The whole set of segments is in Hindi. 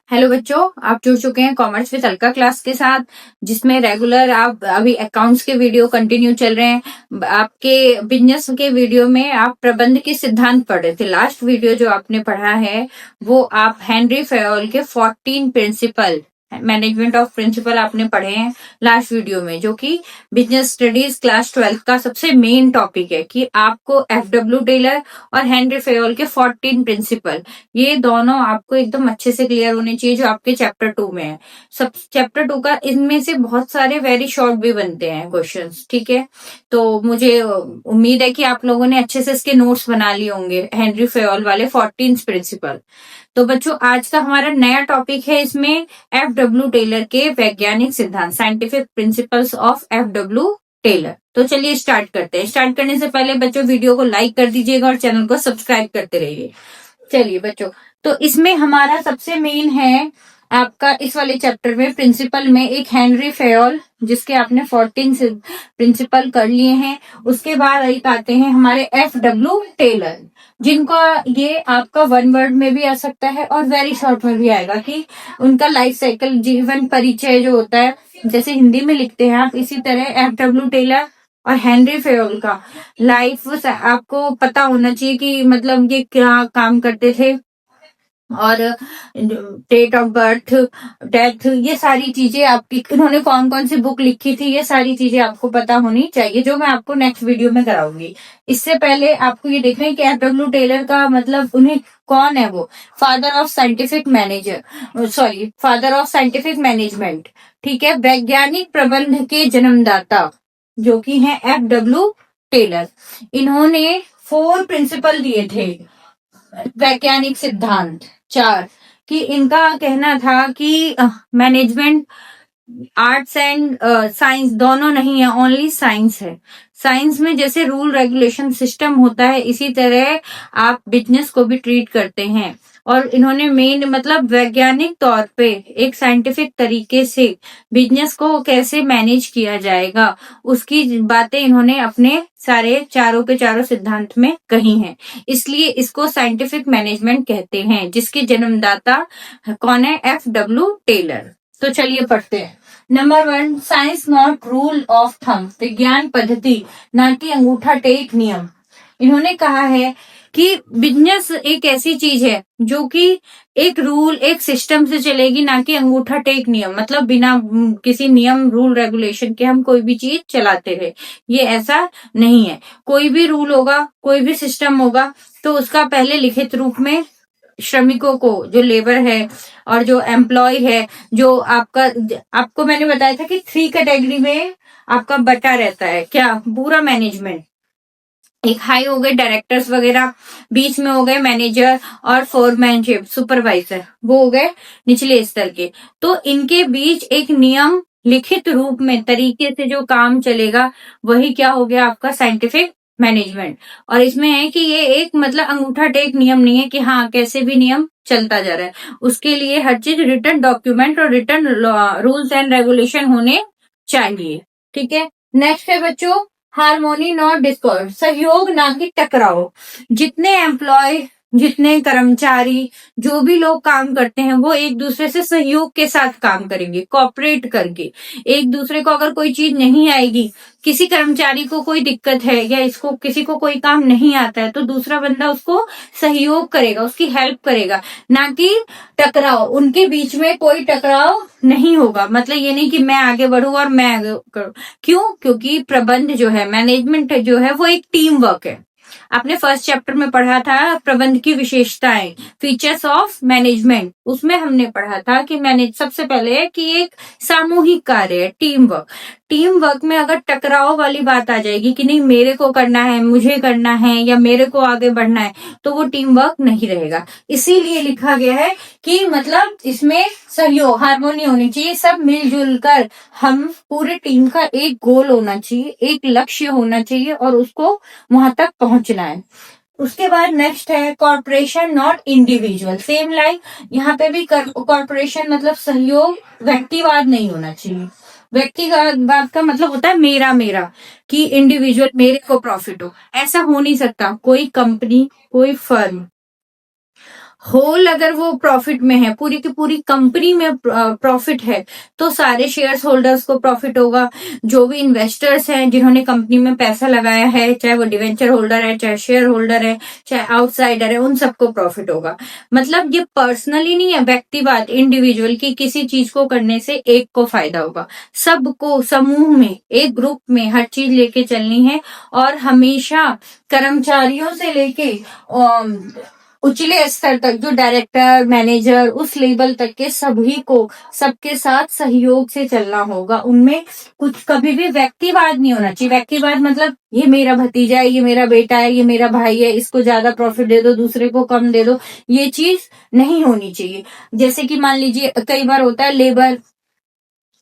हेलो बच्चों, आप जुड़ चुके हैं कॉमर्स विद अलका क्लास के साथ, जिसमें रेगुलर आप अभी अकाउंट्स के वीडियो कंटिन्यू चल रहे हैं। आपके बिजनेस के वीडियो में आप प्रबंध के सिद्धांत पढ़ रहे थे। लास्ट वीडियो जो आपने पढ़ा है वो आप हेनरी फेयोल के 14 प्रिंसिपल मैनेजमेंट ऑफ प्रिंसिपल आपने पढ़े हैं लास्ट वीडियो में, जो कि बिजनेस स्टडीज क्लास 12 का सबसे मेन टॉपिक है कि आपको एफडब्ल्यू टेलर और हेनरी फेयोल के 14 प्रिंसिपल, ये दोनों आपको एकदम अच्छे से क्लियर होने चाहिए जो आपके चैप्टर 2 में है। सब चैप्टर 2 का इनमें से बहुत सारे वेरी शॉर्ट भी बनते हैं क्वेश्चंस, ठीक है। तो मुझे उम्मीद है कि आप लोगों ने अच्छे से इसके नोट्स बना लिए होंगे हेनरी फेयोल वाले 14 प्रिंसिपल। तो बच्चों, आज का हमारा नया टॉपिक है इसमें एफडब्ल्यू टेलर के वैज्ञानिक सिद्धांत, scientific principles of FW Taylor. तो चलिए स्टार्ट करते हैं। स्टार्ट करने से पहले बच्चों वीडियो को लाइक कर दीजिएगा और चैनल को सब्सक्राइब करते रहिए। चलिए बच्चों, तो इसमें हमारा सबसे मेन है आपका इस वाले चैप्टर में प्रिंसिपल में एक हेनरी फेयोल, जिसके आपने 14 प्रिंसिपल कर लिए हैं। उसके बाद एक आते हैं हमारे एफडब्ल्यू टेलर, जिनका ये आपका वन वर्ड में भी आ सकता है और वेरी शॉर्ट में भी आएगा कि उनका लाइफ साइकिल, जीवन परिचय जो होता है, जैसे हिंदी में लिखते हैं आप, इसी तरह एफडब्ल्यू टेलर और हेनरी फेयोल का लाइफ आपको पता होना चाहिए कि मतलब ये क्या काम करते थे, और डेट ऑफ बर्थ, डेथ, ये सारी चीजें आपकी, इन्होंने कौन कौन सी बुक लिखी थी, ये सारी चीजें आपको पता होनी चाहिए, जो मैं आपको नेक्स्ट वीडियो में कराऊंगी। इससे पहले आपको ये देखना है कि एफडब्ल्यू टेलर का मतलब उन्हें कौन है वो, फादर ऑफ साइंटिफिक मैनेजमेंट, ठीक है, वैज्ञानिक प्रबंध के जन्मदाता जो कि है एफडब्ल्यू टेलर। इन्होंने 4 प्रिंसिपल दिए थे, वैज्ञानिक सिद्धांत 4, कि इनका कहना था कि मैनेजमेंट आर्ट्स एंड साइंस दोनों नहीं है, ओनली साइंस है। साइंस में जैसे रूल रेगुलेशन सिस्टम होता है, इसी तरह आप बिजनेस को भी ट्रीट करते हैं। और इन्होंने मेन मतलब वैज्ञानिक तौर पे एक साइंटिफिक तरीके से बिजनेस को कैसे मैनेज किया जाएगा, उसकी बातें इन्होंने अपने सारे चारों के चारों सिद्धांत में कही हैं। इसलिए इसको साइंटिफिक मैनेजमेंट कहते हैं, जिसके जन्मदाता कौन है, एफडब्ल्यू टेलर। तो चलिए पढ़ते हैं। Number 1, science not rule of thumb, विज्ञान पद्धति ना कि अंगूठा टेक नियम। इन्होंने कहा है कि बिजनेस एक ऐसी चीज है जो कि एक रूल, एक सिस्टम से चलेगी, ना कि अंगूठा टेक नियम, मतलब बिना किसी नियम रूल रेगुलेशन के हम कोई भी चीज चलाते रहे, ये ऐसा नहीं है। कोई भी रूल होगा, कोई भी सिस्टम होगा, तो उसका पहले लिखित रूप में श्रमिकों को, जो लेबर है और जो एम्प्लॉय है, जो आपको मैंने बताया था कि 3 कैटेगरी में आपका बटा रहता है, क्या, पूरा मैनेजमेंट। एक हाई हो गए डायरेक्टर्स वगैरह, बीच में हो गए मैनेजर और फोरमैनशिप सुपरवाइजर, वो हो गए निचले स्तर के। तो इनके बीच एक नियम लिखित रूप में तरीके से जो काम चलेगा, वही क्या हो गया आपका साइंटिफिक मैनेजमेंट। और इसमें है कि ये एक मतलब अंगूठा टेक नियम नहीं है कि हाँ कैसे भी नियम चलता जा रहा है, उसके लिए हर चीज रिटन डॉक्यूमेंट और रिटन रूल्स एंड रेगुलेशन होने चाहिए, ठीक है। नेक्स्ट है बच्चों, हार्मोनी नॉट डिस्कॉर्ड, सहयोग ना कि टकराव। जितने एम्प्लॉय, जितने कर्मचारी, जो भी लोग काम करते हैं, वो एक दूसरे से सहयोग के साथ काम करेंगे, कोऑपरेट करके। एक दूसरे को अगर कोई चीज नहीं आएगी, किसी कर्मचारी को कोई दिक्कत है या इसको किसी को कोई काम नहीं आता है, तो दूसरा बंदा उसको सहयोग करेगा, उसकी हेल्प करेगा, ना कि टकराव। उनके बीच में कोई टकराव नहीं होगा, मतलब ये नहीं कि मैं आगे बढ़ूं और मैं आगे करूं। क्यों? क्योंकि प्रबंध जो है, मैनेजमेंट जो है, वो एक टीम वर्क है। आपने फर्स्ट चैप्टर में पढ़ा था प्रबंध की विशेषताएं, फीचर्स ऑफ मैनेजमेंट, उसमें हमने पढ़ा था कि मैनेज सबसे पहले है कि एक सामूहिक कार्य है, टीम वर्क। टीम वर्क में अगर टकराव वाली बात आ जाएगी कि नहीं मेरे को करना है, मुझे करना है, या मेरे को आगे बढ़ना है, तो वो टीम वर्क नहीं रहेगा। इसीलिए लिखा गया है कि मतलब इसमें सहयोग, हार्मोनी होनी चाहिए, सब मिलजुल कर, हम पूरे टीम का एक गोल होना चाहिए, एक लक्ष्य होना चाहिए और उसको वहां तक पहुंचना है। उसके बाद नेक्स्ट है corporation not individual, same like यहाँ पे भी कॉर्पोरेशन मतलब सहयोग, व्यक्तिवाद नहीं होना चाहिए। व्यक्तिवाद का मतलब होता है मेरा मेरा, कि इंडिविजुअल मेरे को प्रॉफिट हो, ऐसा हो नहीं सकता। कोई कंपनी, कोई फर्म होल अगर वो प्रॉफिट में है, पूरी की पूरी कंपनी में प्रॉफिट है, तो सारे शेयर होल्डर्स को प्रॉफिट होगा। जो भी इन्वेस्टर्स हैं जिन्होंने कंपनी में पैसा लगाया है, चाहे वो डिवेंचर होल्डर है, चाहे शेयर होल्डर है, चाहे आउटसाइडर है, उन सबको प्रॉफिट होगा। मतलब ये पर्सनली नहीं है, व्यक्तिवाद, इंडिविजुअल की किसी चीज को करने से एक को फायदा होगा। सबको समूह में, एक ग्रुप में हर चीज लेके चलनी है, और हमेशा कर्मचारियों से लेके उचले स्तर तक, जो डायरेक्टर, मैनेजर, उस लेवल तक के सभी को सबके साथ सहयोग से चलना होगा। उनमें कुछ कभी भी व्यक्तिवाद नहीं होना चाहिए। व्यक्तिवाद मतलब ये मेरा भतीजा है, ये मेरा बेटा है, ये मेरा भाई है, इसको ज्यादा प्रॉफिट दे दो, दूसरे को कम दे दो, ये चीज नहीं होनी चाहिए। जैसे कि मान लीजिए कई बार होता है, लेबर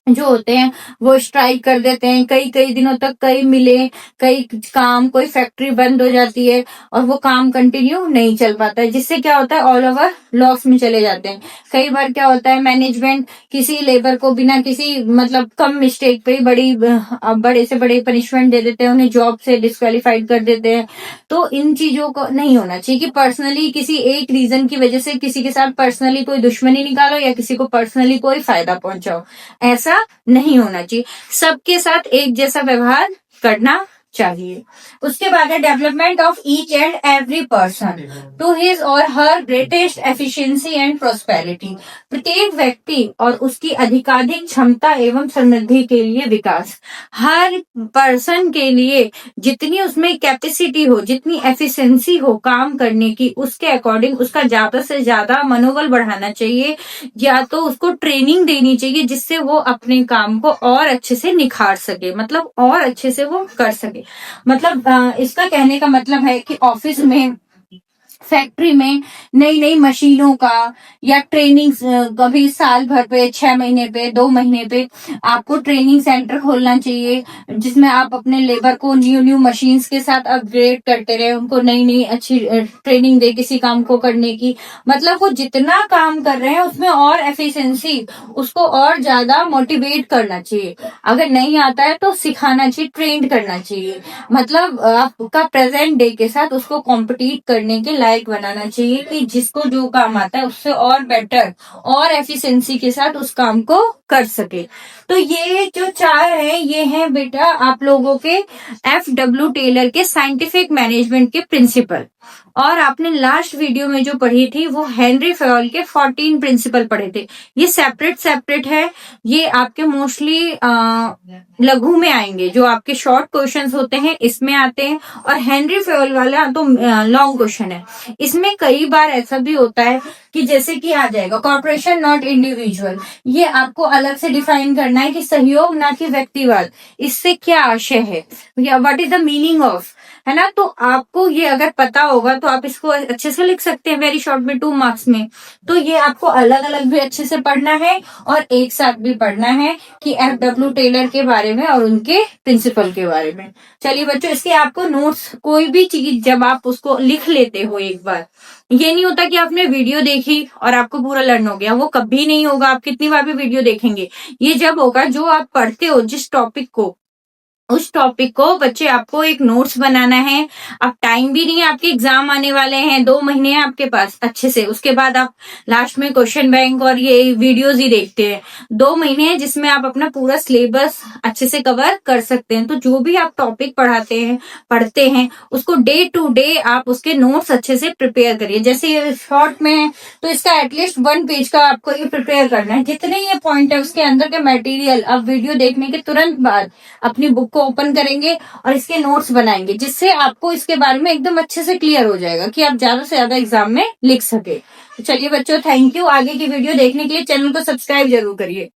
जो होते हैं वो स्ट्राइक कर देते हैं, कई कई दिनों तक कई मिले, कई काम, कोई फैक्ट्री बंद हो जाती है और वो काम कंटिन्यू नहीं चल पाता है, जिससे क्या होता है, ऑल ओवर लॉस में चले जाते हैं। कई बार क्या होता है, मैनेजमेंट किसी लेबर को बिना किसी मतलब कम मिस्टेक पे बड़े से बड़े पनिशमेंट दे देते हैं, उन्हें जॉब से डिस्क्वालीफाइड कर देते हैं। तो इन चीजों को नहीं होना चाहिए कि पर्सनली किसी एक रीजन की वजह से किसी के साथ पर्सनली कोई दुश्मनी निकालो या किसी को पर्सनली कोई फायदा पहुंचाओ, ऐसा नहीं होना चाहिए। सबके साथ एक जैसा व्यवहार करना चाहिए। उसके बाद है development of each and every person to his or her greatest efficiency and prosperity. प्रत्येक व्यक्ति और उसकी अधिकाधिक क्षमता एवं समृद्धि के लिए विकास। हर पर्सन के लिए जितनी उसमें कैपेसिटी हो, जितनी एफिशिएंसी हो काम करने की, उसके अकॉर्डिंग उसका ज्यादा से ज्यादा मनोबल बढ़ाना चाहिए, या तो उसको ट्रेनिंग देनी चाहिए जिससे वो अपने काम को और अच्छे से निखार सके, मतलब और अच्छे से वो कर सके। मतलब इसका कहने का मतलब है कि ऑफिस में, फैक्ट्री में नई नई मशीनों का या ट्रेनिंग, कभी साल भर पे, 6 महीने पे, 2 महीने पे आपको ट्रेनिंग सेंटर खोलना चाहिए, जिसमें आप अपने लेबर को न्यू न्यू मशीन्स के साथ अपग्रेड करते रहे, उनको नई नई अच्छी ट्रेनिंग दे किसी काम को करने की। मतलब वो जितना काम कर रहे हैं उसमें और एफिशिएंसी, उसको और ज्यादा मोटिवेट करना चाहिए। अगर नहीं आता है तो सिखाना चाहिए, ट्रेंड करना चाहिए। मतलब आपका प्रेजेंट डे के साथ उसको कॉम्पिटिट करने के लायक बनाना चाहिए कि जिसको जो काम आता है उससे और बेटर और एफिशिएंसी के साथ उस काम को कर सके। तो ये जो 4 है, ये हैं बेटा आप लोगों के FW टेलर के साइंटिफिक मैनेजमेंट के प्रिंसिपल। और आपने लास्ट वीडियो में जो पढ़ी थी वो हेनरी फेयोल के 14 प्रिंसिपल पढ़े थे। ये सेपरेट सेपरेट है, ये आपके मोस्टली लघु में आएंगे, जो आपके शॉर्ट क्वेश्चंस होते हैं इसमें आते हैं, और हेनरी फेयोल वाला तो लॉन्ग क्वेश्चन है। इसमें कई बार ऐसा भी होता है कि जैसे कि आ जाएगा कॉर्पोरेशन नॉट इंडिविजुअल, ये आपको अलग से डिफाइन करना है कि सहयोग ना कि व्यक्तिवाद, इससे क्या आशय है या what is the meaning of, है ना। तो आपको ये अगर पता होगा तो आप इसको अच्छे से लिख सकते हैं वेरी शॉर्ट में 2 मार्क्स में। तो ये आपको अलग अलग भी अच्छे से पढ़ना है और एक साथ भी पढ़ना है कि FW टेलर के बारे में और उनके प्रिंसिपल के बारे में। चलिए बच्चों, इसके आपको नोट्स, कोई भी चीज जब आप उसको लिख लेते हो एक बार, ये नहीं होता कि आपने वीडियो देखी और आपको पूरा लर्न हो गया, वो कभी नहीं होगा। आप कितनी बार भी वीडियो देखेंगे, ये जब होगा जो आप पढ़ते हो जिस टॉपिक को, उस टॉपिक को बच्चे आपको एक नोट्स बनाना है। अब टाइम भी नहीं है, आपके एग्जाम आने वाले हैं, 2 महीने हैं आपके पास अच्छे से, उसके बाद आप लास्ट में क्वेश्चन बैंक और ये वीडियोस ही देखते हैं। 2 महीने हैं जिसमें आप अपना पूरा सिलेबस अच्छे से कवर कर सकते हैं। तो जो भी आप टॉपिक पढ़ते हैं उसको डे टू डे आप उसके नोट्स अच्छे से प्रिपेयर करिए। जैसे ये शॉर्ट में है तो इसका एटलीस्ट 1 पेज का आपको ये प्रिपेयर करना है। जितने ये पॉइंट है उसके अंदर के मटेरियल आप वीडियो देखने के तुरंत बाद अपनी बुक को ओपन करेंगे और इसके नोट्स बनाएंगे, जिससे आपको इसके बारे में एकदम अच्छे से क्लियर हो जाएगा कि आप ज्यादा से ज्यादा एग्जाम में लिख सके। तो चलिए बच्चों, थैंक यू। आगे की वीडियो देखने के लिए चैनल को सब्सक्राइब जरूर करिए।